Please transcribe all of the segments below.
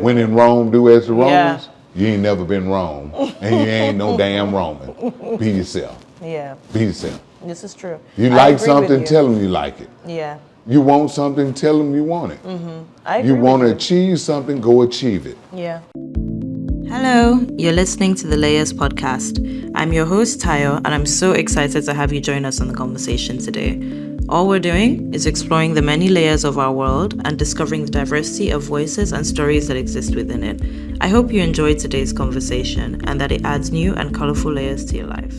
When in Rome, do as the Romans. You ain't never been Rome, and you ain't no damn Roman. Be yourself. Yeah. Be yourself. This is true. You like something, tell them you like it. Yeah. You want something, tell them you want it. You want to achieve something, go achieve it. Yeah. Hello, you're listening to the Layers podcast. I'm your host, Tayo, and I'm so excited to have you join us on the conversation today. All we're doing is exploring the many layers of our world and discovering the diversity of voices and stories that exist within it. I hope you enjoyed today's conversation and that it adds new and colorful layers to your life.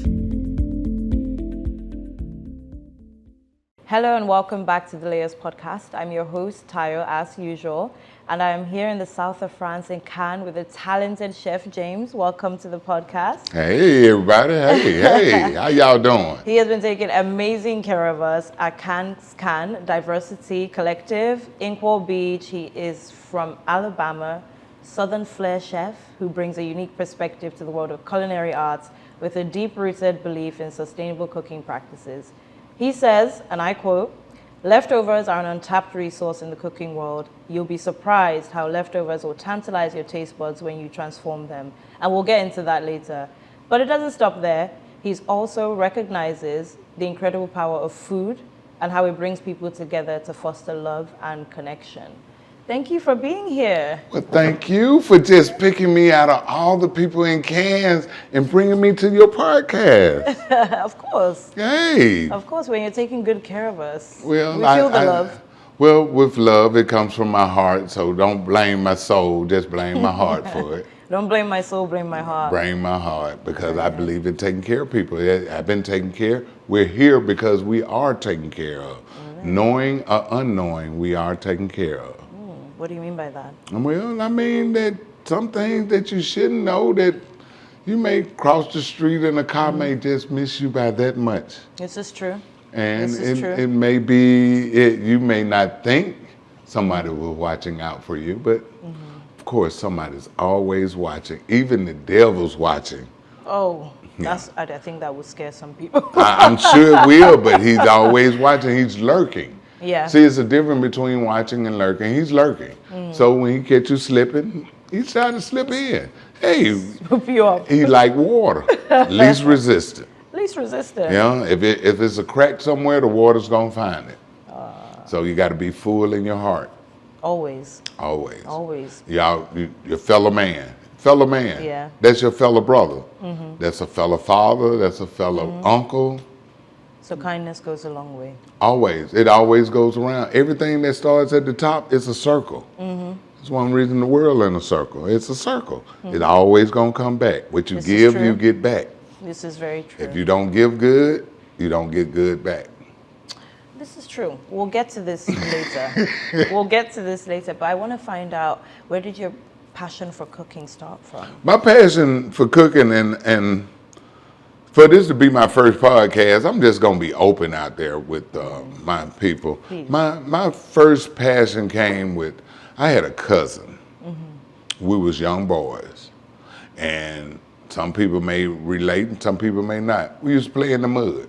Hello and welcome back to the Layers podcast. I'm your host, Tayo, as usual, and I am here in the south of France in Cannes with the talented chef James. Welcome to the podcast. Hey, everybody. Hey, how y'all doing? He has been taking amazing care of us at Cannes Diversity Collective in Newport Beach. He is from Alabama, Southern flair chef who brings a unique perspective to the world of culinary arts with a deep-rooted belief in sustainable cooking practices. He says, and I quote, "Leftovers are an untapped resource in the cooking world. You'll be surprised how leftovers will tantalize your taste buds when you transform them." And we'll get into that later. But it doesn't stop there. He also recognizes the incredible power of food and how it brings people together to foster love and connection. Thank you for being here. Well, thank you for just picking me out of all the people in Cannes and bringing me to your podcast. Of course. Hey. Of course, when you're taking good care of us. Well, we feel the love. Well, with love, it comes from my heart, so don't blame my soul, just blame my heart for it. Don't blame my soul, blame my heart. Blame my heart, because I believe in taking care of people. I've been taken care. We're here because we are taken care of. Knowing or unknowing, we are taken care of. What do you mean by that? Well, I mean that some things that you shouldn't know, that you may cross the street and a car may just miss you by that much. This is true. And it may be, you may not think somebody was watching out for you, but of course somebody's always watching. Even the devil's watching. Oh, I think that would scare some people. I'm sure it will, but he's always watching. He's lurking. Yeah. See, it's a difference between watching and lurking. He's lurking. So when he catch you slipping, he's trying to slip in. Hey, Swoop you up. he's like water, least resistant. Least resistant. Yeah, if it's a crack somewhere, the water's gonna find it. So you got to be full in your heart. Always. Always. Always. Your fellow man. Yeah. That's your fellow brother. That's a fellow father. That's a fellow uncle. So kindness goes a long way. Always. It always goes around. Everything that starts at the top is a circle. That's one reason the world in a circle. It's a circle. It always gonna come back. What you give, you get back. This is very true. If you don't give good, you don't get good back. This is true. We'll get to this later. But I want to find out, where did your passion for cooking start from? My passion for cooking and for this to be my first podcast, I'm just gonna be open out there with my people. Please. My first passion came with, I had a cousin. We was young boys, and some people may relate and some people may not. We used to play in the mud.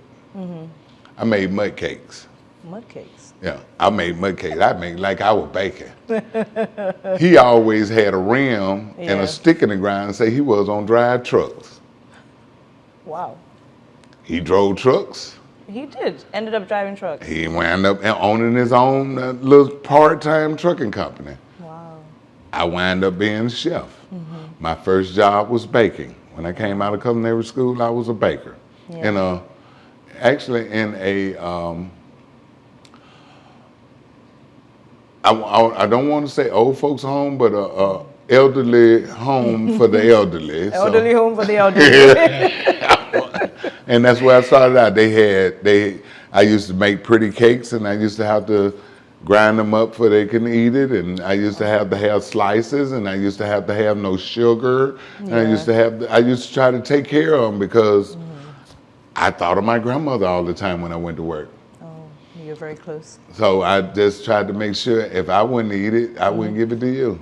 I made mud cakes. Mud cakes. Yeah, I made mud cakes. I made like I was baking. He always had a rim and a stick in the ground and say he was on drive trucks. Wow. He drove trucks. He did. Ended up driving trucks. He wound up owning his own little part-time trucking company. Wow. I wound up being a chef. My first job was baking. When I came out of culinary school, I was a baker. Yeah. Actually in a, I don't want to say old folks home, but a elderly home for the elderly. Elderly home for the elderly. And that's where I started out. I used to make pretty cakes, and I used to have to grind them up so they can eat it, and I used to have slices, and I used to have no sugar, and I used to try to take care of them because I thought of my grandmother all the time when I went to work. Oh, you're very close. So I just tried to make sure if I wouldn't eat it, I wouldn't give it to you.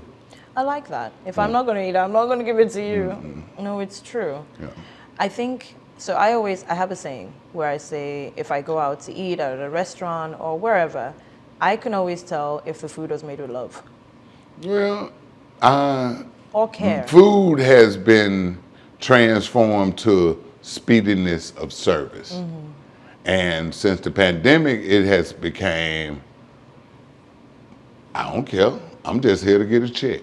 I like that. If I'm not going to eat it, I'm not going to give it to you. No, it's true. Yeah. I think, so I have a saying where I say, if I go out to eat at a restaurant or wherever, I can always tell if the food was made with love. Well, or care? Food has been transformed to speediness of service. And since the pandemic, it has became, I don't care, I'm just here to get a check.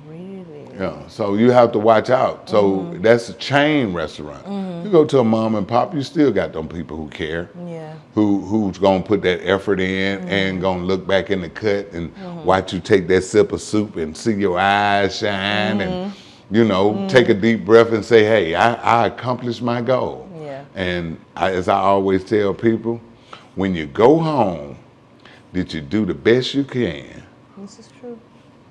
Really? Yeah, so you have to watch out. So that's a chain restaurant. You go to a mom and pop, you still got them people who care. Yeah. Who's gonna put that effort in and gonna look back in the cut and watch you take that sip of soup and see your eyes shine and take a deep breath and say, hey, I accomplished my goal. Yeah. And as I always tell people, when you go home, did you do the best you can This is true.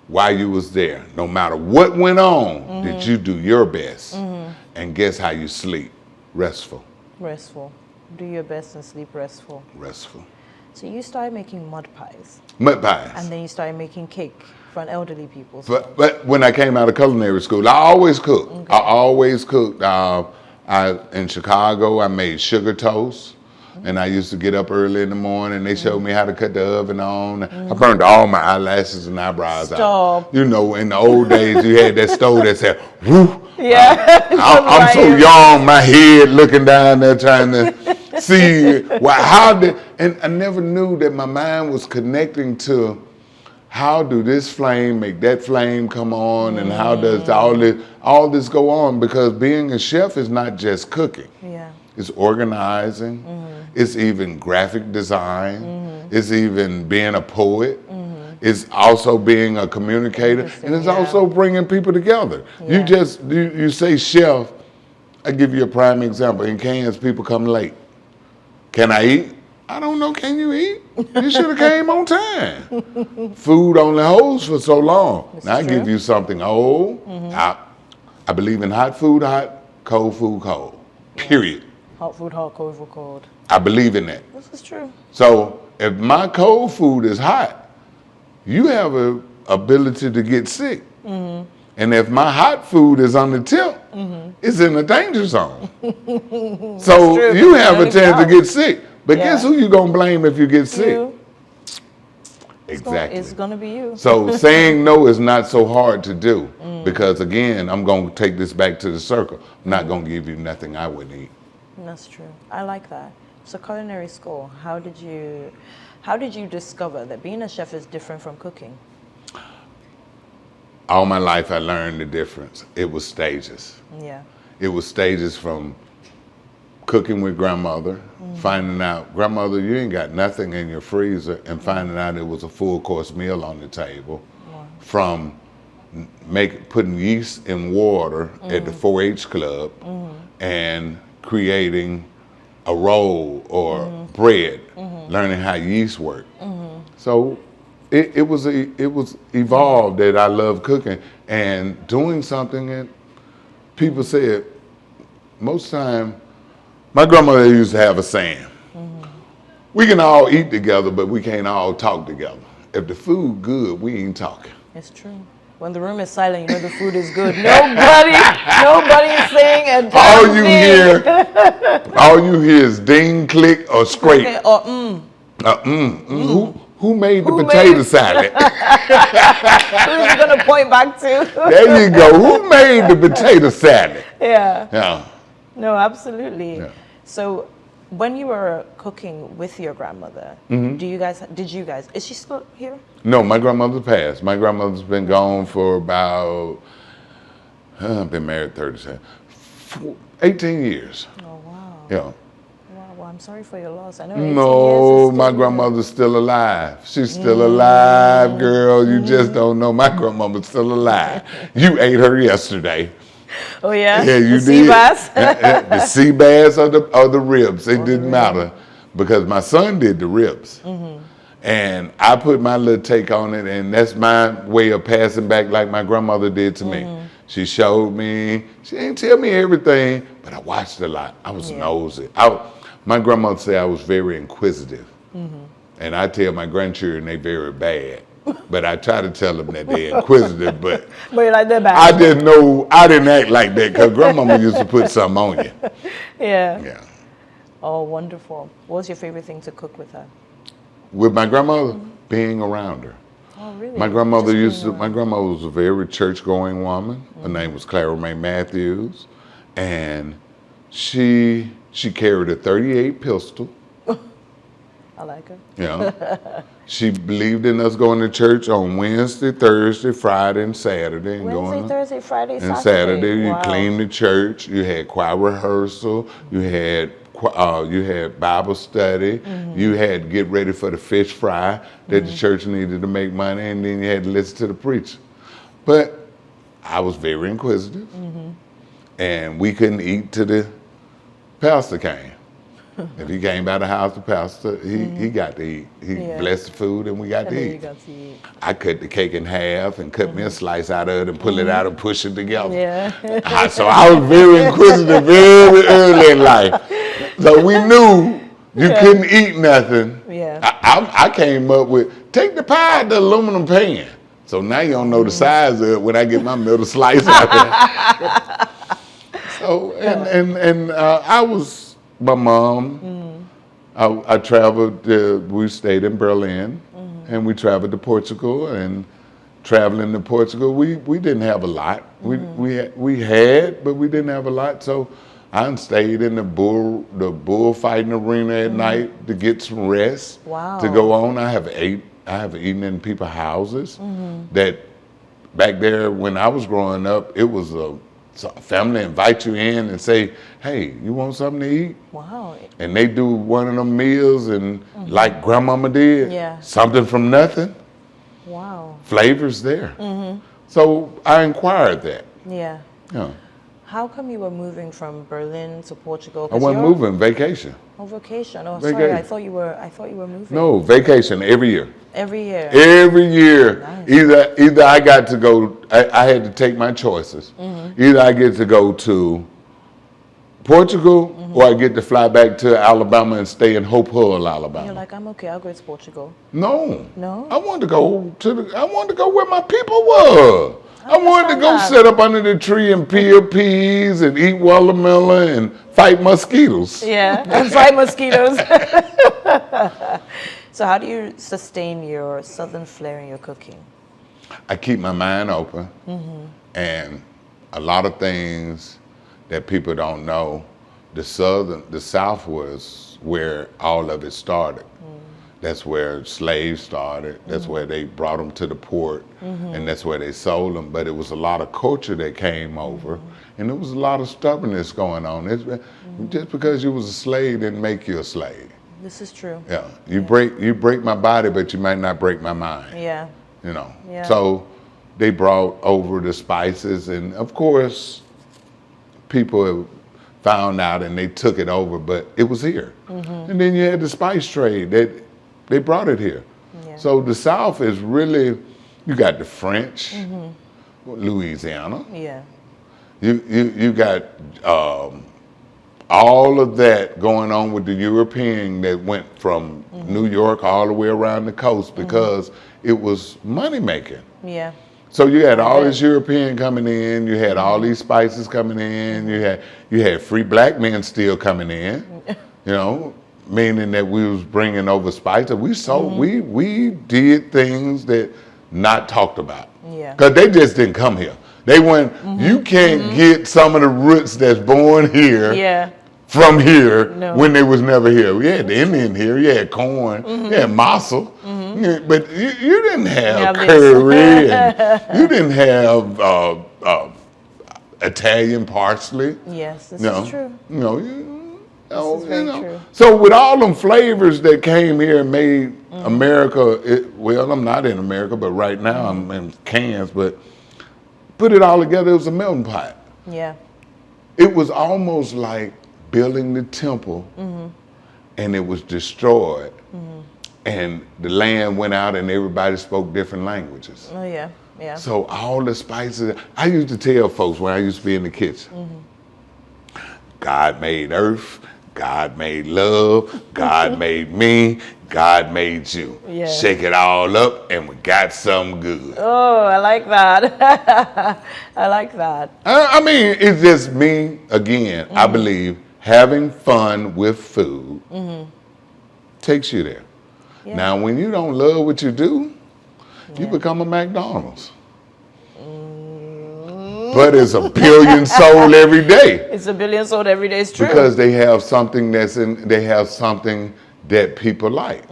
while you was there? No matter what went on, did you do your best? And guess how you sleep? Restful. Restful. Do your best and sleep restful. Restful. So you started making mud pies, Mud pies. and then you started making cake for an elderly people. But when I came out of culinary school, I always cooked. Okay. I always cooked. In Chicago, I made sugar toast. And I used to get up early in the morning. They showed me how to cut the oven on. I burned all my eyelashes and eyebrows out. Stop. You know, in the old days, you had that stove that said, whoo. Yeah. I'm so young, my head looking down there trying to see. And I never knew that my mind was connecting to how do this flame make that flame come on and how does all this go on? Because being a chef is not just cooking. Yeah. It's organizing. It's even graphic design. It's even being a poet. It's also being a communicator. And it's also bringing people together. Yeah. You say chef, I give you a prime example. In Cairns, people come late. Can I eat? I don't know, can you eat? You should have came on time. Food only holds for so long. Now I give you something old. I believe in hot food hot, cold food cold. Period. Hot food hot, cold food cold. I believe in that. This is true. So if my cold food is hot, you have a ability to get sick. And if my hot food is on the tip, it's in the danger zone. So true, you but have a you chance to don't. get sick. But guess who you gonna blame if you get sick? You. Exactly. It's gonna be you. So saying no is not so hard to do because again, I'm gonna take this back to the circle. I'm not gonna give you nothing I wouldn't eat. That's true. I like that. So culinary school, how did you discover that being a chef is different from cooking? All my life I learned the difference. It was stages. Yeah. It was stages from cooking with grandmother, finding out, grandmother, you ain't got nothing in your freezer, and finding out it was a full course meal on the table. From putting yeast in water at the 4-H club and creating a roll or bread, learning how yeast work. So it was evolved that I love cooking and doing something that people said most time. My grandmother used to have a saying: we can all eat together, but we can't all talk together. If the food good, we ain't talking. It's true. When the room is silent, you know the food is good. Nobody is saying a damn thing. All you hear is ding, click, or scrape. Okay, or Who made the potato salad? Who is he gonna point back to? There you go. Who made the potato salad? Yeah. Yeah. No, absolutely. Yeah. So, when you were cooking with your grandmother, did you guys? Is she still here? No, my grandmother passed. My grandmother's been gone for about, I've been married 18 years. Oh wow. Yeah. Wow. Well, I'm sorry for your loss. I know. 18 No, years is my still- grandmother's still alive. She's still alive, girl. You just don't know. My grandmother's still alive. You ate her yesterday. Oh yeah. Yeah, you the sea did. bass. The sea bass or the ribs. It didn't matter because my son did the ribs. And I put my little take on it, and that's my way of passing back like my grandmother did to me. She showed me. She didn't tell me everything, but I watched a lot. I was nosy. My grandmother said I was very inquisitive. And I tell my grandchildren they very bad. But I try to tell them that they're inquisitive, but But like that bad. I didn't act like that because grandmama used to put something on you. Yeah. Yeah. Oh, wonderful. What was your favorite thing to cook with her? With my grandmother, being around her. Oh, really? My grandmother Just didn't know. my grandmother was a very church-going woman. Her name was Clara Mae Matthews, and she carried a .38 pistol. I like her. You know, she believed in us going to church on Wednesday, Thursday, Friday, and Saturday. And Wednesday, Thursday, Friday, and Saturday. Saturday, you Wow. cleaned the church. You had choir rehearsal. You had Bible study. You had to get ready for the fish fry that the church needed to make money, and then you had to listen to the preacher. But I was very inquisitive, and we couldn't eat till the pastor came. If he came by the house, the pastor, he got to eat. He blessed the food, and we got And to then eat. you got to eat. I cut the cake in half and cut me a slice out of it and pull it out and push it together. Yeah. So I was very inquisitive very early in life. So we knew you couldn't eat nothing. Yeah. I came up with, take the pie out the aluminum pan. So now you don't know the size of it when I get my middle slice out there. So, and I was, my mom, I traveled, we stayed in Berlin, and we traveled to Portugal, and traveling to Portugal, we didn't have a lot. We had, but we didn't have a lot, so I stayed in the bullfighting arena at night to get some rest. Wow. To go on. I have eaten in people's houses that back there when I was growing up, it was a family invite you in and say, hey, you want something to eat? Wow. And they do one of them meals and like grandmama did, something from nothing, Wow. flavors there. So I inquired that. Yeah. Yeah. How come you were moving from Berlin to Portugal? I wasn't moving, vacation. Oh, vacation. Oh, Vacation. sorry. I thought you were moving. No, vacation every year. Every year. Every year, Nice. either I got to go, I had to take my choices. Either I get to go to Portugal or I get to fly back to Alabama and stay in Hope Hull, Alabama. You're like, I'm okay. I'll go to Portugal. No. No? I wanted to go where my people were. I wanted to go understand sit up under the tree and peel peas and eat watermelon and fight mosquitoes. Yeah. And fight mosquitoes. So how do you sustain your southern flair in your cooking? I keep my mind open, and a lot of things that people don't know, the South was where all of it started. That's where slaves started. That's where they brought them to the port, and that's where they sold them. But it was a lot of culture that came over, and there was a lot of stubbornness going on. Just because you was a slave didn't make you a slave. This is true. Yeah, you break my body, but you might not break my mind. Yeah. You know. Yeah. So they brought over the spices, and of course, people found out and they took it over, but it was here. And then you had the spice trade that they brought it here. Yeah. So the South is really, you got the French, Louisiana. Yeah. You got all of that going on with the European that went from New York all the way around the coast because it was money making. Yeah. So you had all this European coming in, you had all these spices coming in, you had free black men still coming in, you know, meaning that we was bringing over spices. We did things that not talked about. Yeah. Because they just didn't come here. They went, you can't get some of the roots that's born here Yeah. from here No. when they was never here. We had the Indian here, you had corn, you had masa, but you didn't have Yeah, curry, and you didn't have Italian parsley. Yes, this You know, is true. You know, This is very true. So with all them flavors that came here and made America, well, I'm not in America, but right now I'm in Cairns, but put it all together, it was a melting pot. Yeah. It was almost like building the temple and it was destroyed and the land went out and everybody spoke different languages. Oh, yeah. Yeah. So all the spices, I used to tell folks when I used to be in the kitchen, God made earth, God made love, God made me, God made you. Yeah. Shake it all up and we got something good. Oh, I like that. I like that. I mean, it's just me, again, I believe having fun with food takes you there. Yeah. Now, when you don't love what you do, you become a McDonald's. But it's a billion sold every day. It's a billion sold every day. It's true. Because they have something they have something that people like.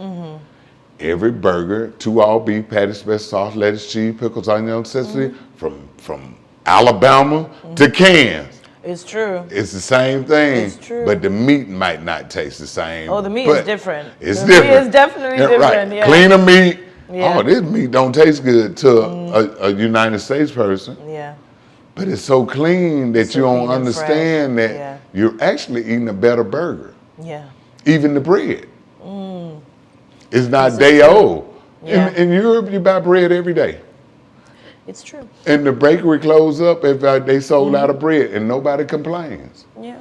Every burger, 2 all beef, patty, special sauce, lettuce, cheese, pickles, onion, sesame, from Alabama to Kansas. It's true. It's the same thing. It's true. But the meat might not taste the same. Oh, the meat is different. It's the different. meat is definitely different. Right. Yeah. Cleaner meat. Yeah. Oh, this meat don't taste good to a United States person. Yeah. But it's so clean that you don't clean and understand fresh. that you're actually eating a better burger. Yeah. Even the bread. It's not day old. Yeah. In Europe, you buy bread every day. It's true. And the bakery closed up if they sold out of bread, and nobody complains. Yeah.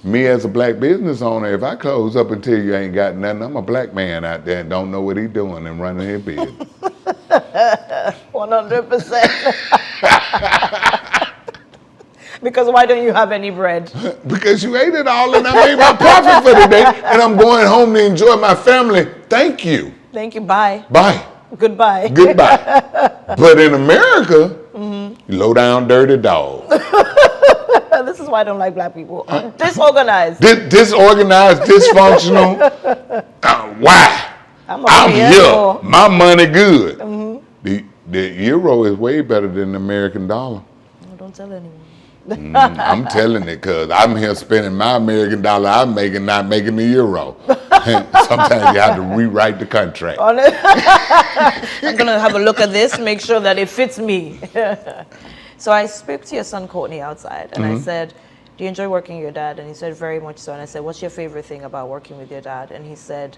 Me as a black business owner, if I close up until you ain't got nothing, I'm a black man out there and don't know what he doing and running his business. 100%. Because why don't you have any bread? Because you ate it all and I made my profit for the day and I'm going home to enjoy my family. Thank you. Thank you. Bye. Bye. Goodbye. Goodbye. But in America, you low down dirty dog. This is why I don't like black people. Disorganized. Disorganized, dysfunctional. Why? I'm here. My money good. The euro is way better than the American dollar. No, don't tell anyone. I'm telling it because I'm here spending my American dollar I'm making, not making the euro. Sometimes you have to rewrite the contract. I'm going to have a look at this, make sure that it fits me. So I spoke to your son Courtney outside and I said, do you enjoy working with your dad? And he said, very much so. And I said, what's your favorite thing about working with your dad? And he said,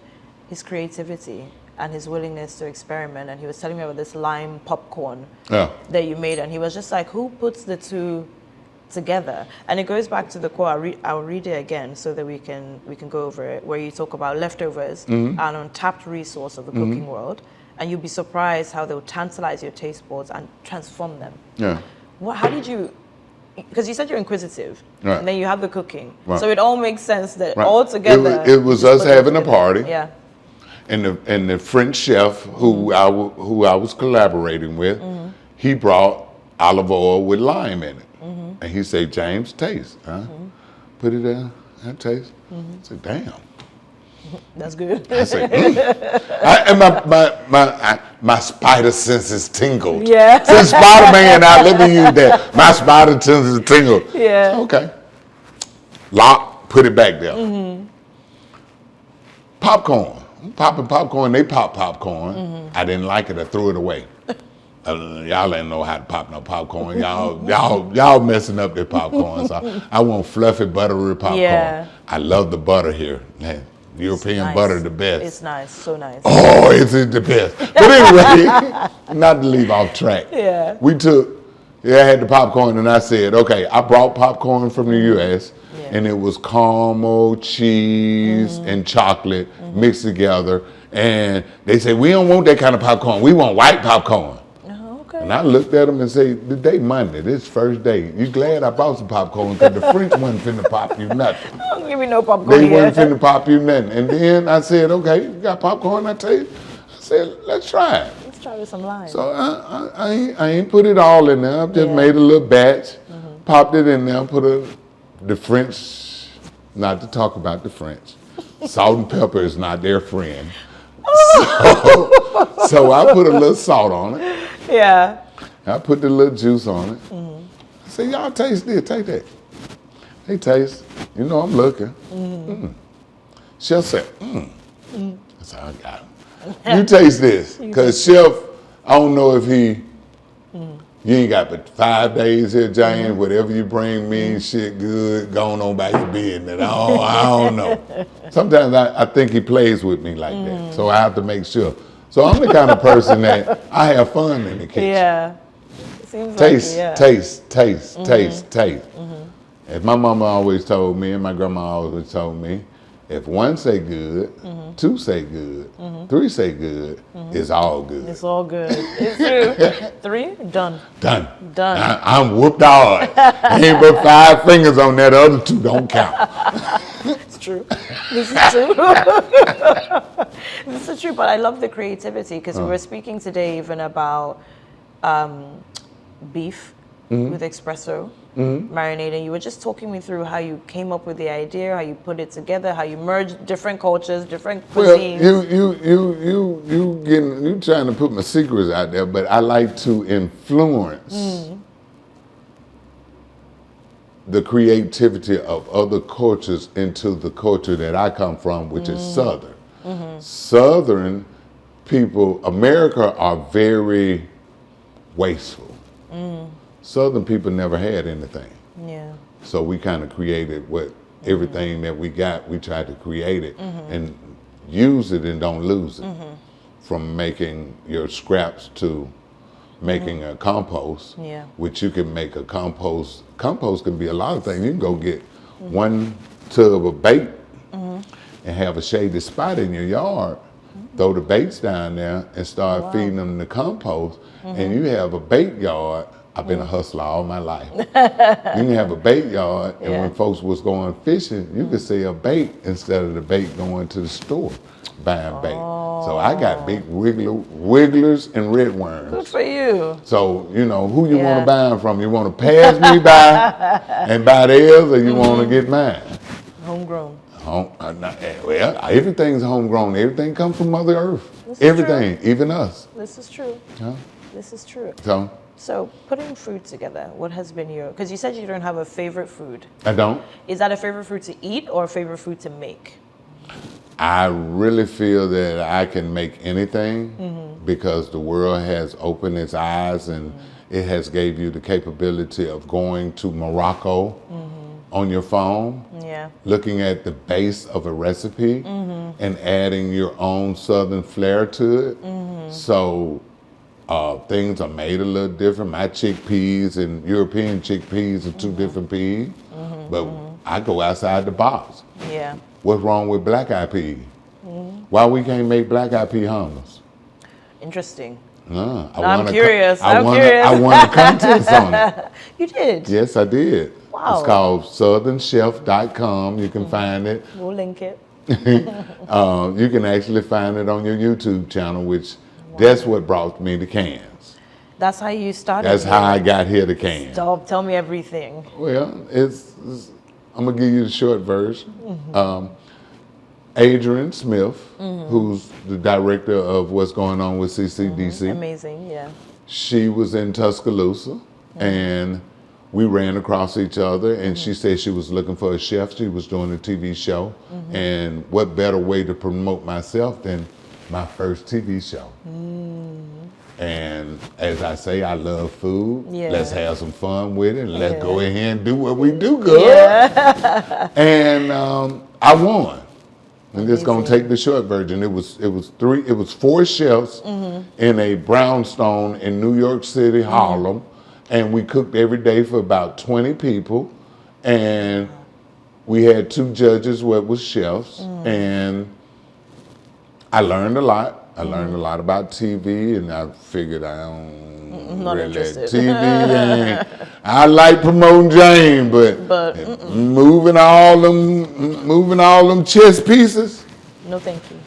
his creativity and his willingness to experiment. And he was telling me about this lime popcorn that you made. And he was just like, who puts the two together? And it goes back to the quote. I'll read it again so that we can go over it, where you talk about leftovers, an untapped resource of the cooking world, and you'll be surprised how they'll tantalize your taste buds and transform them. Yeah. How did you? Because you said you're inquisitive, and then you have the cooking, so it all makes sense that all together. It was us having a party. Yeah. And the French chef who I was collaborating with, he brought olive oil with lime in it. And he said, James, taste. Put it in, and taste. I said, damn. That's good. I said, and my spider senses tingled. Yeah. Since Spider-Man out, let me use that. My spider senses tingled. Yeah. Okay. Lock, put it back there. Popcorn. Popping popcorn, they pop popcorn. I didn't like it, I threw it away. Y'all ain't know how to pop no popcorn. Y'all messing up their popcorn. So I want fluffy, buttery popcorn. Yeah. I love the butter here. Man, European butter the best. It's nice, so nice. Oh, it's the best. But anyway, not to leave off track. Yeah. I had the popcorn and I said, okay, I brought popcorn from the U.S. and it was caramel, cheese, and chocolate mixed together. And they said, we don't want that kind of popcorn. We want white popcorn. And I looked at them and said, today Monday, this first day. You glad I bought some popcorn because the French wasn't finna pop you nothing. Don't give me no popcorn They wasn't finna pop you nothing. And then I said, okay, you got popcorn, I tell you. I said, let's try it. Let's try with some lime. So I ain't put it all in there. I just made a little batch, popped it in there, put the French, not to talk about the French. Salt and pepper is not their friend. So I put a little salt on it. Yeah. I put the little juice on it. I said, y'all taste this, take that. They taste. You know I'm looking. Chef said, I said, I got him. You taste this. Because Chef, I don't know if you ain't got but 5 days here, James. Whatever you bring me, shit good, going on by your business. I don't know. Sometimes I think he plays with me like that. So I have to make sure. So I'm the kind of person that I have fun in the kitchen. Yeah. Seems taste, like it, taste. As my mama always told me, and my grandma always told me, if one say good, two say good, three say good, it's all good. It's all good. It's true. 3, done. Done. I'm whooped hard. Ain't but 5 fingers on that, other 2 don't count. It's true. This is true. This is true, but I love the creativity because we were speaking today even about beef with espresso marinating. You were just talking me through how you came up with the idea, how you put it together, how you merged different cultures, different cuisines. Well, you trying to put my secrets out there, but I like to influence the creativity of other cultures into the culture that I come from, which is Southern. Southern people, America, are very wasteful. Southern people never had anything. Yeah. So we kind of created everything that we got, we tried to create it and use it and don't lose it. From making your scraps to making a compost, which you can make a compost. Compost can be a lot of things. You can go get 1 tub of bait and have a shady spot in your yard, throw the baits down there and start feeding them the compost, and you have a bait yard. I've been a hustler all my life. You can have a bait yard, and when folks was going fishing, you could sell bait instead of the bait going to the store buying bait. So I got big wigglers and red worms. Good for you. So, you know, who you want to buy them from? You want to pass me by and buy theirs, or you want to get mine? Homegrown. Well, everything's homegrown. Everything comes from Mother Earth. This is Everything, even us. This is true. Huh? This is true. So, putting food together, what has been because you said you don't have a favorite food. I don't. Is that a favorite food to eat or a favorite food to make? I really feel that I can make anything because the world has opened its eyes and it has gave you the capability of going to Morocco on your phone, looking at the base of a recipe and adding your own Southern flair to it. So things are made a little different. My chickpeas and European chickpeas are two different peas, but I go outside the box. Yeah. What's wrong with black eyed peas? Why we can't make black eyed pea hummus? Interesting. I'm curious. I won the contest on it. You did? Yes, I did. Wow. It's called southernchef.com. You can find it. We'll link it. You can actually find it on your YouTube channel, which that's what brought me to Cannes. That's how you started. That's how I got here to Cannes. Stop. Tell me everything. Well, I'm going to give you the short version. Adrian Smith, who's the director of what's going on with CCDC. Amazing, yeah. She was in Tuscaloosa, and we ran across each other, and she said she was looking for a chef. She was doing a TV show, and what better way to promote myself than my first TV show. And as I say, I love food. Yeah. Let's have some fun with it, and let's go ahead and do what we do good. And I won. I'm just gonna take the short version. It was 4 chefs in a brownstone in New York City, Harlem, and we cooked every day for about 20 people, and we had 2 judges what was chefs, and I learned a lot. I learned a lot about TV, and I figured I don't not really interested. TV. I like promoting Jane, but moving all them chess pieces. No, thank you.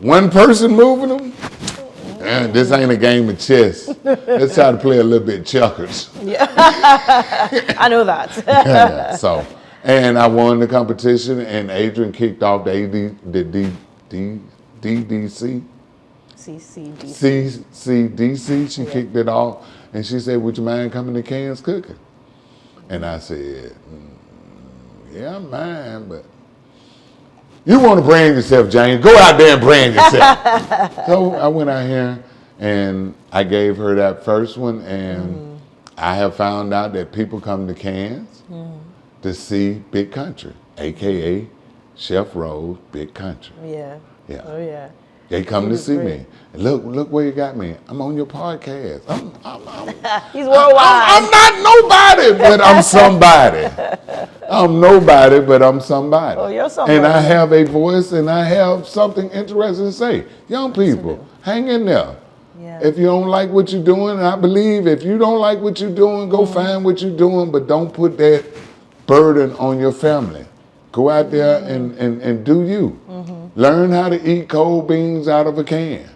One person moving them. This ain't a game of chess. Let's try to play a little bit checkers. Yeah, I know that. So, and I won the competition, and Adrian kicked off the DDC. CCDC. She kicked it off, and she said, "Would you mind coming to Cannes cooking?" And I said, "Yeah, I mind, but you want to brand yourself, James? Go out there and brand yourself." So I went out here, and I gave her that first one, and I have found out that people come to Cannes to see Big Country, aka Chef Rose Big Country. Yeah. Yeah. Oh yeah. They come to see me. Look where you got me. I'm on your podcast. He's worldwide. I'm not nobody, but I'm somebody. I'm nobody, but I'm somebody. Oh, you're somebody. And I have a voice, and I have something interesting to say. Young people, hang in there. Yeah. If you don't like what you're doing, I believe if you don't like what you're doing, go find what you're doing, but don't put that burden on your family. Go out there and do you. Learn how to eat cold beans out of a can.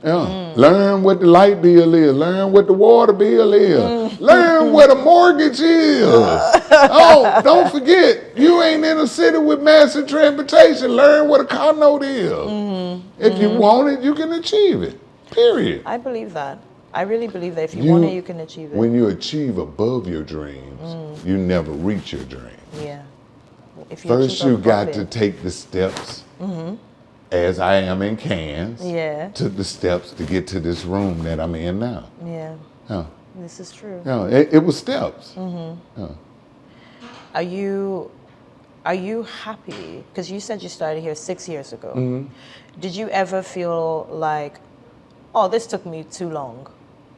Yeah. Learn what the light bill is. Learn what the water bill is. Learn what a mortgage is. Oh, don't forget, you ain't in a city with massive transportation. Learn what a car note is. If you want it, you can achieve it. Period. I believe that. I really believe that if you want it, you can achieve it. When you achieve above your dreams, you never reach your dream. Yeah. If you First, achieve you above got it. to take the steps, as I am in Cannes, Yeah. took the steps to get to this room that I'm in now. Yeah. Yeah. This is true. Yeah, it was steps. Yeah. Are you happy? Because you said you started here 6 years ago. Did you ever feel like, oh, this took me too long?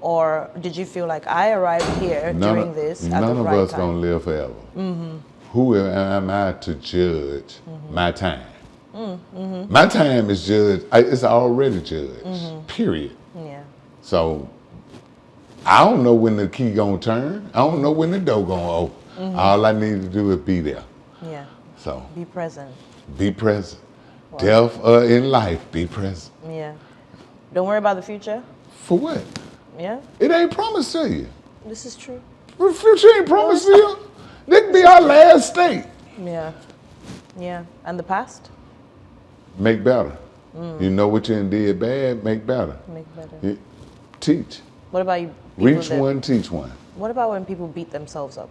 Or did you feel like I arrived here during this at the right time? None of us gonna live forever. Who am I to judge my time? My time is judged. It's already judged. Period. Yeah. So I don't know when the key gonna turn. I don't know when the door gonna open. All I need to do is be there. Yeah. So Be present. be present. Death or in life, be present. Yeah. Don't worry about the future. For what? Yeah. It ain't promised to you. This is true. The future ain't promised to you. This could be our last state. Yeah. Yeah. And the past? Make better. You know what you did bad, make better. Make better. Teach. What about you? Reach one, teach one. What about when people beat themselves up?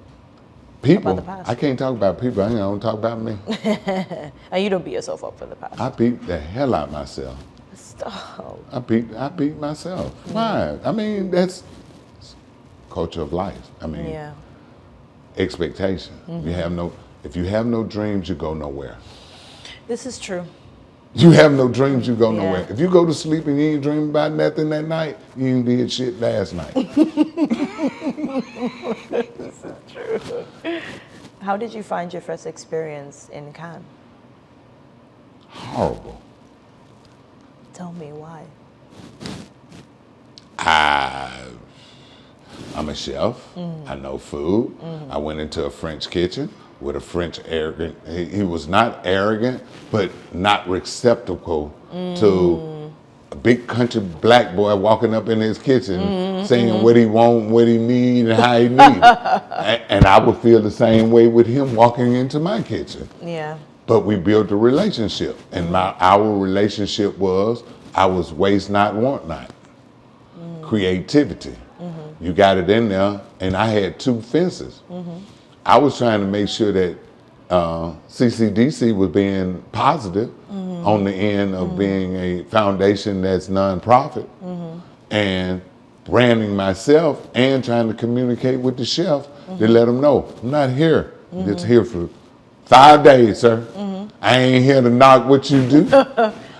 People, About the past. I can't talk about people. I don't talk about me. And you don't beat yourself up for the past. I beat the hell out of myself. Stop. I beat myself. Why? I mean, that's culture of life. I mean, Yeah. expectation. If you have no dreams, you go nowhere. This is true. You have no dreams, you go Yeah. nowhere. If you go to sleep and you ain't dream about nothing that night, you ain't did shit last night. This is true. How did you find your first experience in Cannes? Horrible. Tell me why. I'm a chef. I know food. I went into a French kitchen with a French arrogant. He was not arrogant, but not receptacle to a big country black boy walking up in his kitchen saying what he want, what he need, and how he need it. And I would feel the same way with him walking into my kitchen. Yeah. But we built a relationship, and our relationship was I was waste not, want not. Creativity. You got it in there, and I had two fences. I was trying to make sure that CCDC was being positive on the end of being a foundation that's nonprofit, and branding myself and trying to communicate with the chef to let them know I'm not here. Just here for 5 days, sir. I ain't here to knock what you do.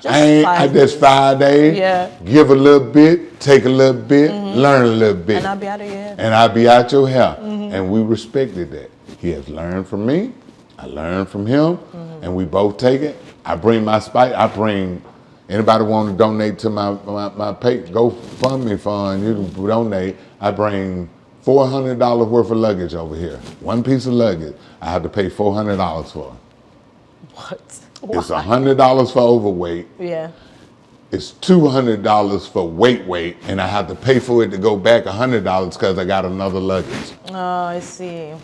Just 5 days. Yeah. Give a little bit, take a little bit, learn a little bit. And I'll be out of your head. And I'll be out your hair. And we respected that. He has learned from me. I learned from him. And we both take it. I bring my spice. Anybody want to donate to my page, GoFundMe fund, you can donate. I bring $400 worth of luggage over here. One piece of luggage, I have to pay $400 for. What? It's $100 for overweight. Yeah. It's $200 for weight, and I have to pay for it to go back $100 because I got another luggage. Oh, I see.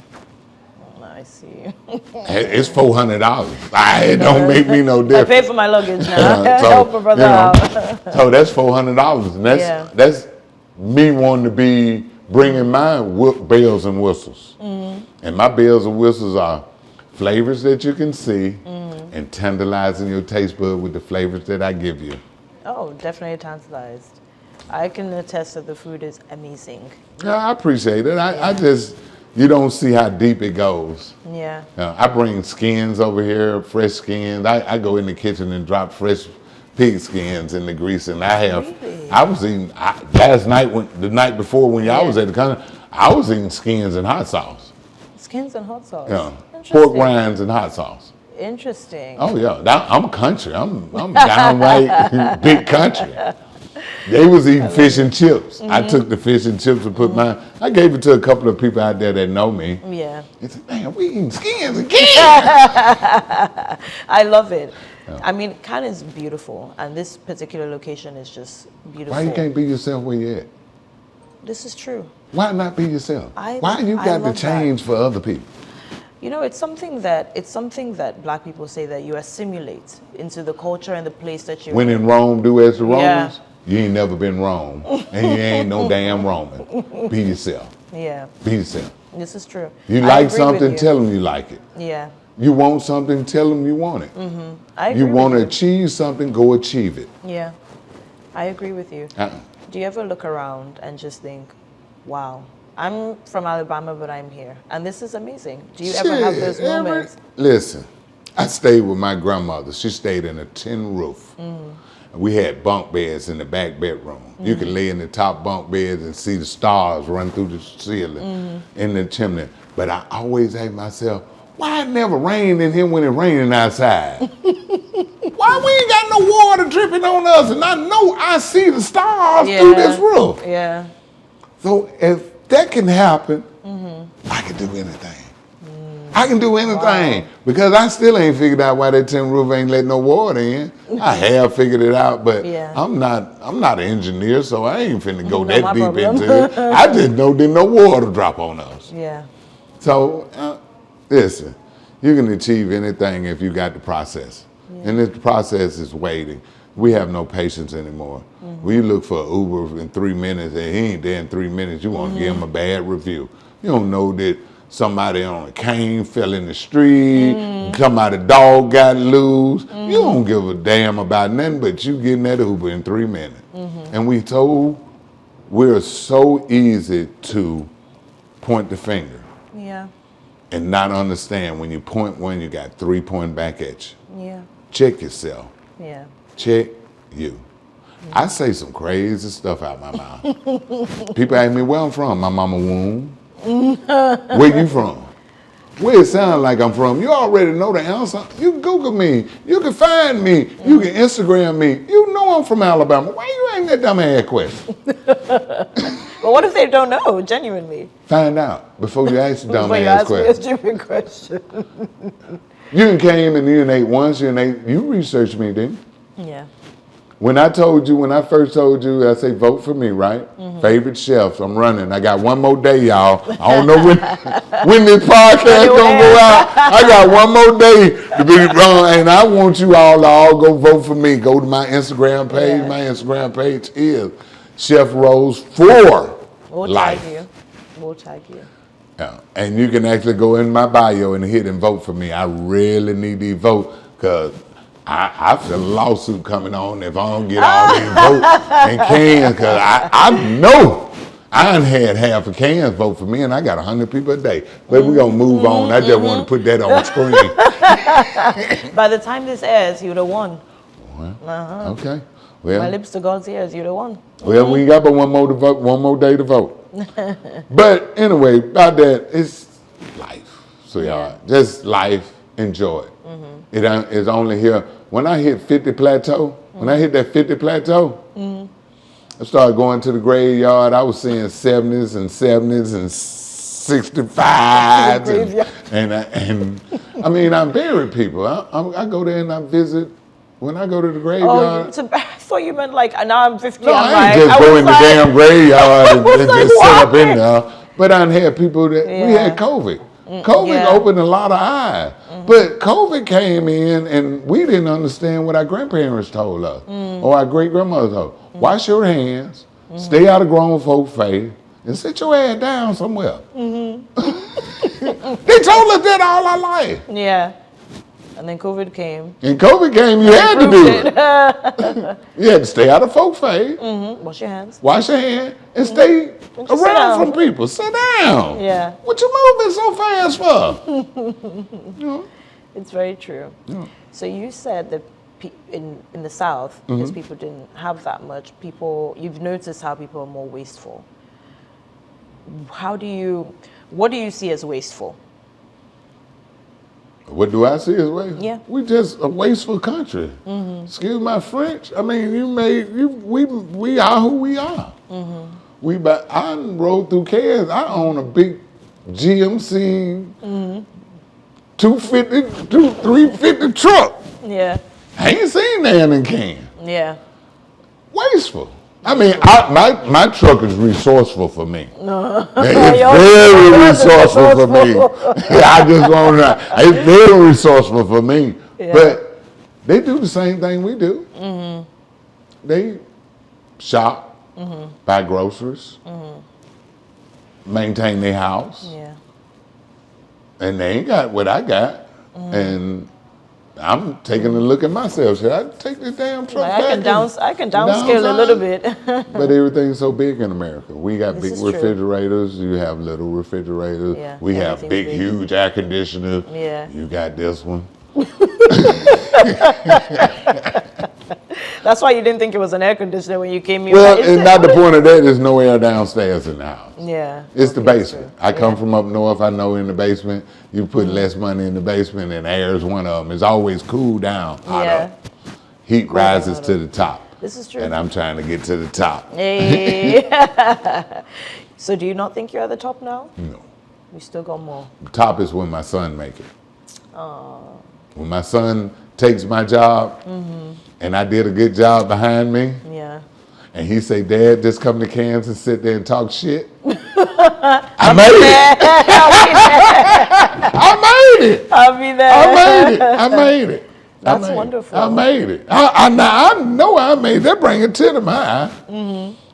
I see. It's $400. It don't make me no I difference. pay for my luggage now. Help a brother out. So that's $400, and that's me wanting to be bringing my bells and whistles. And my bells and whistles are flavors that you can see and tantalizing your taste bud with the flavors that I give you. Oh, definitely tantalized. I can attest that the food is amazing. Yeah, I appreciate it. I just, you don't see how deep it goes. Yeah. I bring skins over here, fresh skins. I go in the kitchen and drop fresh pig skins in the grease, and Really? I was eating last night, the night before when y'all was at the concert, I was eating skins and hot sauce. Skins and hot sauce. Yeah, Interesting. pork rinds and hot sauce. Interesting. Oh yeah, I'm country. I'm downright big country. They was eating fish and chips. I took the fish and chips and put mine. I gave it to a couple of people out there that know me. Yeah. They said, man, we eating skins again. I love it. Yeah. I mean, Cannes is beautiful, and this particular location is just beautiful. Why you can't be yourself where you at? This is true. Why not be yourself? I Why you got to love change for other people? You know, it's something that Black people say that you assimilate into the culture and the place that you're When in Rome, do as the Yeah. Romans. You ain't never been Rome, and you ain't no damn Roman. Be yourself. Yeah, Be yourself. this is true. You I like agree with something, you. tell them you like it. Yeah, You want something, tell them you want it. I agree You want to with achieve something, go achieve it. Yeah, I agree with you. Do you ever look around and just think, wow, I'm from Alabama, but I'm here, and this is amazing? Do you ever have those moments? Listen, I stayed with my grandmother. She stayed in a tin roof. We had bunk beds in the back bedroom. You could lay in the top bunk beds and see the stars run through the ceiling in the chimney. But I always ask myself, why it never rained in here when it's raining outside? Why we ain't got no water dripping on us? And I know I see the stars through this roof. Yeah. So if that can happen, I can do anything. I can do anything because I still ain't figured out why that tin roof ain't letting no water in. I have figured it out, but I'm not an engineer, so I ain't finna go that deep into it. I just know there's no water drop on us. Yeah. So listen, you can achieve anything if you got the process, and if the process is waiting. We have no patience anymore. We look for an Uber in 3 minutes, and he ain't there in 3 minutes. You want to give him a bad review. You don't know that somebody on a cane fell in the street, somebody dog got loose. You don't give a damn about nothing but you getting that Uber in 3 minutes. And we're so easy to point the finger Yeah. and not understand when you point one, you got 3 pointing back at you. Yeah. Check yourself. Yeah. Check you. I say some crazy stuff out my mouth. People ask me where I'm from. My mama womb. Where you from? Where it sound like I'm from. You already know the answer. You can Google me. You can find me. You can Instagram me. You know I'm from Alabama. Why you ain't that dumb ass question? But what if they don't know, genuinely? Find out before you ask the dumb Before you ass ask me a question. stupid question. You done came and you done ate once, you researched me, didn't you? Yeah. When I first told you, I say vote for me, right? Favorite chefs, I'm running. I got one more day, y'all. I don't know when this podcast gonna go out. I got one more day to be run, and I want you all to all go vote for me. Go to my Instagram page. Yeah. My Instagram page is Chef Rose 4 We'll Life. tag you. We'll tag you. Yeah. And you can actually go in my bio and hit and vote for me. I really need these votes because I feel a lawsuit coming on if I don't get all these votes and cans, because I know I done had half of cans vote for me and I got 100 people a day. But we're going to move on. I just want to put that on screen. By the time this airs, you'd have won. Well, okay. My Well, lips to God's ears, you'd have won. well, we ain't got but one more day to vote. But anyway, about that, it's life. So y'all, just life, enjoy it. It is only here. When I hit 50 plateau, when I hit that 50 plateau, I started going to the graveyard. I was seeing 70s and 65s. And I mean, I bury people. I go there and I visit. When I go to the graveyard. I thought you meant like, now I'm 50. No, I'm I ain't like, just go in the damn graveyard and was just like, sit up why? in there. But I had people that, we had COVID. COVID opened a lot of eyes. But COVID came in and we didn't understand what our grandparents told us or our great grandmothers told us. Wash your hands, stay out of grown folk face, and sit your ass down somewhere. They told us that all our life. Yeah. And then COVID came. And COVID came, you had to do it. You had to stay out of folk face. Wash your hands. Wash your hand and stay Don't you sit around down. from people. Sit down. Yeah. What you moving so fast for? It's very true. Yeah. So you said that in the South, because people didn't have that much, you've noticed how people are more wasteful. What do you see as wasteful? What do I see as wasteful? Yeah. We just a wasteful country. Excuse my French. I mean, we are who we are. I rode through Cairns. I own a big GMC 350 truck. Yeah. I ain't seen that in Cairns. Yeah. Wasteful. I mean, my truck is resourceful for me. It's very resourceful for me. I just want to. It's very resourceful for me. Yeah. But they do the same thing we do. They shop, buy groceries, maintain their house, Yeah. and they ain't got what I got. And I'm taking a look at myself. Should I take this damn truck Like, back? I can downscale a little bit. But everything's so big in America. We got This big is true. refrigerators. You have little refrigerators. Yeah, We have everything's big, big. huge air conditioners. Yeah. You got this one. That's why you didn't think it was an air conditioner when you came here. Well, Is and it? not the point of that. There's no air downstairs in the house. Yeah. It's the Okay, basement. true. I come from up north. I know in the basement, you put less money in the basement, and air is one of them. It's always cool down. Hot Yeah. up. Heat rises hot to the top. This is true. And I'm trying to get to the top. Hey. So do you not think you're at the top now? No. We still got more. Top is when my son make it. When my son takes my job, and I did a good job behind me, Yeah. and he say, "Dad, just come to Kansas and sit there and talk shit." I made it. I made it. I'll be there. I made it. I made it. That's wonderful. I made it. I know I made it. That bring a tear to my eye.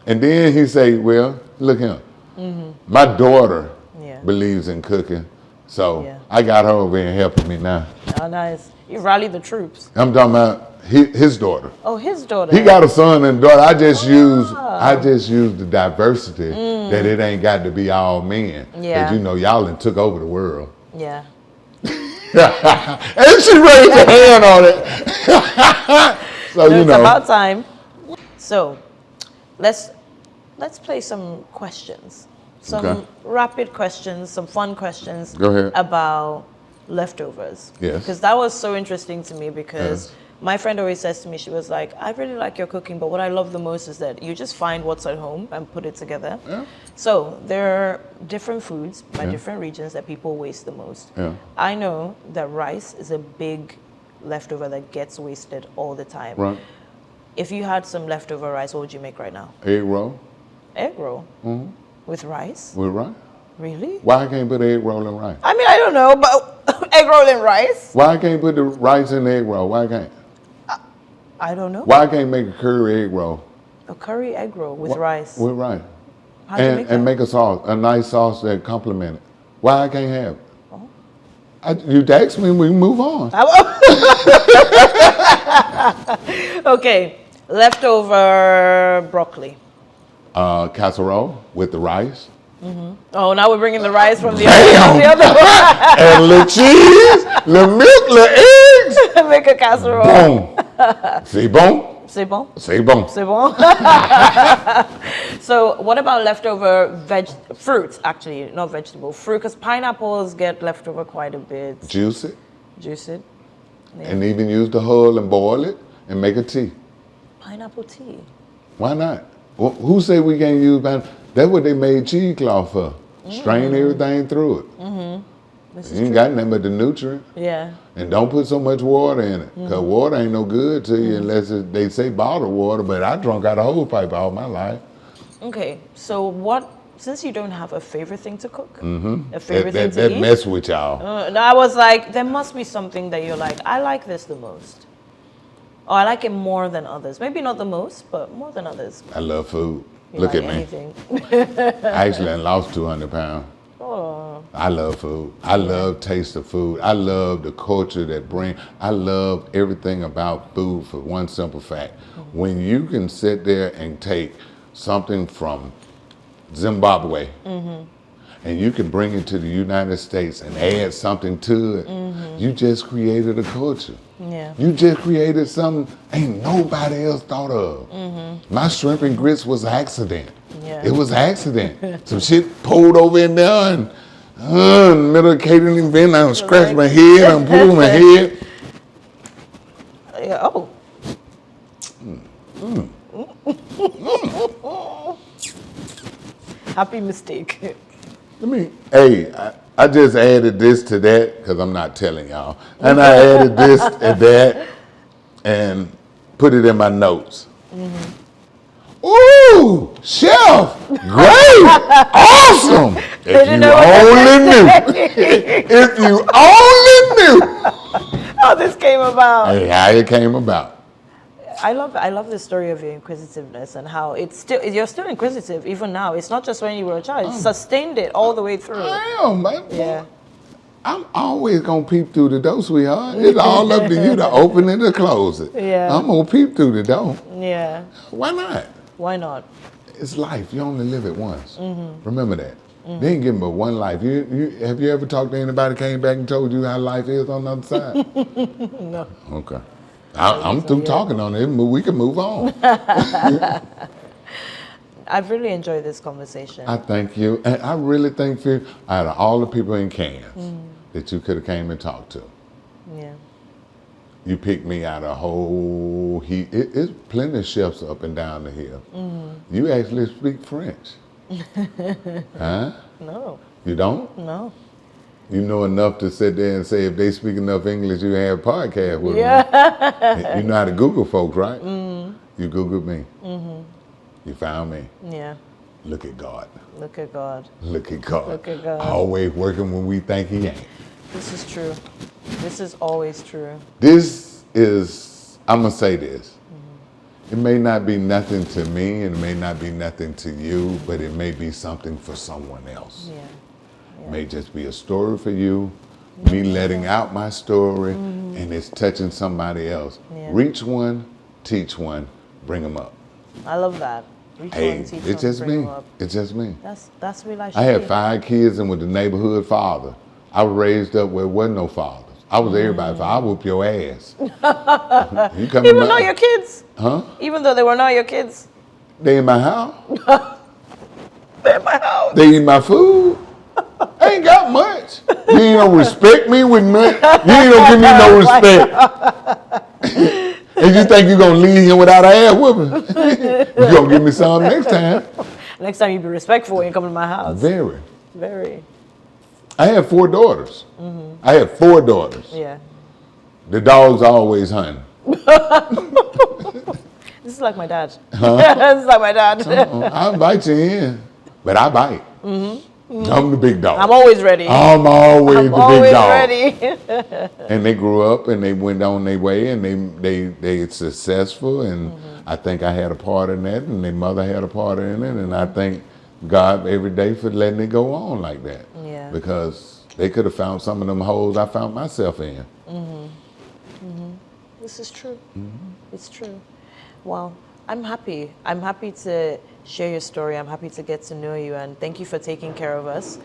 And then he say, "Well, look here. My daughter Yeah. believes in cooking, so Yeah. I got her over here helping me now." Oh, nice. You rallied the troops. I'm talking about his daughter. Oh, his daughter. He got a son and daughter. I just use the diversity that it ain't got to be all men. Yeah. Cause you know y'all done took over the world. Yeah. And she raised her hand on it. So No, you it's know. about time. So, let's play some questions. Some Okay. rapid questions, some fun questions. Go ahead. About leftovers. Yes. Because that was so interesting to me because Yes. my friend always says to me, she was like, I really like your cooking, but what I love the most is that you just find what's at home and put it together. Yeah. So there are different foods by Yeah. different regions that people waste the most. Yeah. I know that rice is a big leftover that gets wasted all the time. Right. If you had some leftover rice, what would you make right now? Egg roll. Egg roll with rice? With rice. Really? Why I can't put egg roll in rice? I mean, I don't know, but egg roll and rice? Why I can't put the rice in the egg roll? Why I can't? I don't know. Why I can't make a curry egg roll? A curry egg roll with rice. With rice. How do you make that? And make a sauce, a nice sauce that complement it. Why I can't have it? You asked me, we move on. Okay, leftover broccoli. Casserole with the rice. Oh, now we're bringing the rice from the Damn. other one. And little cheese, little milk, little eggs. Make a casserole. Boom. C'est bon? C'est bon? C'est bon. C'est bon? So what about leftover fruits, actually, not vegetable, fruit, because pineapples get leftover quite a bit. Juice it. Juice it. Yeah. And even use the hull and boil it and make a tea. Pineapple tea. Why not? Well, who say we can't use pineapple? That's what they made cheesecloth for. Strain everything through it. This You is ain't true. got nothing but the nutrient. Yeah. And don't put so much water in it. Because water ain't no good to you unless they say bottled water. But I drunk out a hose pipe all my life. Okay, so since you don't have a favorite thing to cook, a favorite That thing to eat, mess with y'all. no, I was like, there must be something that you're like, I like this the most. Or I like it more than others. Maybe not the most, but more than others. I love food. You Look like at me. anything. I actually lost 200 pounds. Oh, I love food. I love taste of food. I love the culture that I love everything about food for one simple fact. When you can sit there and take something from Zimbabwe and you can bring it to the United States and add something to it, you just created a culture. yeah. You just created something ain't nobody else thought of. My shrimp and grits was accident. Yeah. It was accident. Some shit pulled over in there and In the middle of the catering event, I scratch Like- my head, I'm pulling my head. Yeah, oh. Happy mistake. I just added this to that because I'm not telling y'all. And I added this and that and put it in my notes. Ooh, chef, great, awesome. If didn't you know what only knew. If you only knew. How this came about. Hey, how it came about. I love the story of your inquisitiveness and how you're still inquisitive even now. It's not just when you were a child. It's sustained it all the way through. I am, man. Yeah. I'm always gonna peep through the door, sweetheart. It's all up to you to open it or close it. Yeah. I'm gonna peep through the door. Yeah. Why not? Why not? It's life. You only live it once. Remember that. They ain't given but one life. Have you ever talked to anybody came back and told you how life is on the other side? No. Okay. I'm through talking on it. We can move on. I've really enjoyed this conversation. I thank you. And I really think for out of all the people in Cairns that you could have came and talked to, Yeah. you picked me out of a whole heap. It's plenty of chefs up and down the hill. You actually speak French. Huh? No. You don't? No. You know enough to sit there and say if they speak enough English, you have a podcast with Yeah. them. You know how to Google folks, right? You Googled me. You found me. Yeah. Look at God. Look at God. Look at God. Look at God. Always working when we think he ain't. This is true. This is always true. This is, I'm going to say this. It may not be nothing to me and it may not be nothing to you, but it may be something for someone else. Yeah. It may just be a story for you, me letting out my story, and it's touching somebody else. Yeah. Reach one, teach one, bring them up. I love that. Reach Hey, one, teach it's one, just bring me. them up. It's just me. That's real life. I had 5 kids and was the neighborhood father. I was raised up where there wasn't no fathers. I was everybody's father. I whoop your ass. You come Even though your kids. Huh? Even though they were not your kids. They in my house. They're in my house. They eat my food. I ain't got much. You ain't gonna respect me with nothing. You ain't gonna give me no respect. And you think you're gonna leave here without an ass whooping? You gonna give me some next time. Next time you be respectful when you come to my house. Very. Very. I had 4 daughters. I had 4 daughters. Yeah. The dogs always hunting. This is like my dad. This is like my dad. I invite you in, but I bite. I'm the big dog. I'm always ready. I'm always the big always dog. ready. And they grew up and they went on their way and they successful and I think I had a part in that and their mother had a part in it and I thank God every day for letting it go on like that. Yeah. Because they could have found some of them holes I found myself in. This is true. It's true. Well, I'm happy. I'm happy to share your story. I'm happy to get to know you and thank you for taking care of us.